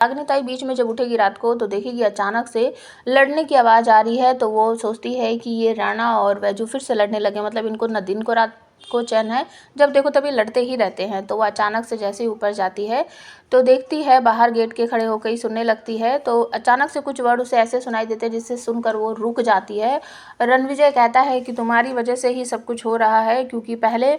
रागिनी ताई बीच में जब उठेगी रात को तो देखेगी अचानक से लड़ने की आवाज़ आ रही है। तो वो सोचती है कि ये राणा और वैजू फिर से लड़ने लगे, मतलब इनको न दिन को रात को चैन है, जब देखो तभी लड़ते ही रहते हैं। तो वो अचानक से जैसे ही ऊपर जाती है तो देखती है बाहर गेट के खड़े होकर ही सुनने लगती है। तो अचानक से कुछ वर्ड उसे ऐसे सुनाई देते हैं जिससे सुनकर वो रुक जाती है। रणविजय कहता है कि तुम्हारी वजह से ही सब कुछ हो रहा है, क्योंकि पहले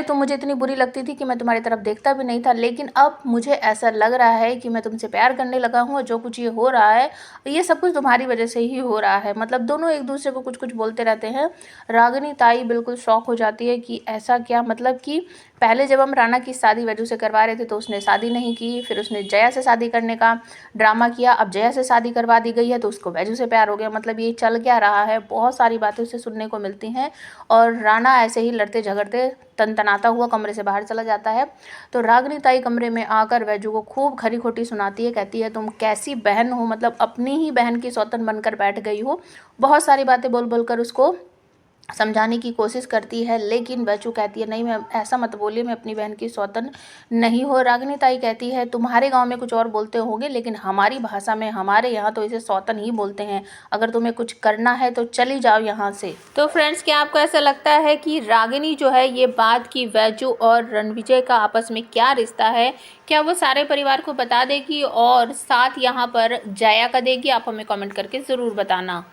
तुम मुझे इतनी बुरी लगती थी कि मैं तुम्हारी तरफ देखता भी नहीं था, लेकिन अब मुझे ऐसा लग रहा है कि मैं तुमसे प्यार करने लगा हूँ। और जो कुछ ये हो रहा है ये सब कुछ तुम्हारी वजह से ही हो रहा है। मतलब दोनों एक दूसरे को कुछ कुछ बोलते रहते हैं। रागिनी ताई बिल्कुल शॉक हो जाती है कि ऐसा क्या, मतलब कि पहले जब हम राणा की शादी वैजू से करवा रहे थे तो उसने शादी नहीं की, फिर उसने जया से शादी करने का ड्रामा किया, अब जया से शादी करवा दी गई है तो उसको वैजू से प्यार हो गया। मतलब ये चल क्या रहा है, बहुत सारी बातें उसे सुनने को मिलती हैं। और राणा ऐसे ही लड़ते झगड़ते तनतनाता हुआ कमरे से बाहर चला जाता है। तो रागिनी ताई कमरे में आकर वैजू को खूब खरी खोटी सुनाती है, कहती है तुम कैसी बहन हो, मतलब अपनी ही बहन की सौतन बनकर बैठ गई हो। बहुत सारी बातें बोल बोल कर उसको समझाने की कोशिश करती है, लेकिन वैजू कहती है नहीं, मैं ऐसा मत बोलिए, मैं अपनी बहन की सौतन नहीं हो। रागिनी ताई कहती है तुम्हारे गांव में कुछ और बोलते होंगे, लेकिन हमारी भाषा में हमारे यहाँ तो इसे सौतन ही बोलते हैं। अगर तुम्हें कुछ करना है तो चली जाओ यहाँ से। तो फ्रेंड्स, क्या आपको ऐसा लगता है कि रागिनी जो है ये बात की वैजू और रणविजय का आपस में क्या रिश्ता है, क्या वो सारे परिवार को बता देगी और साथ यहाँ पर जया का देगी? आप हमें कमेंट करके ज़रूर बताना।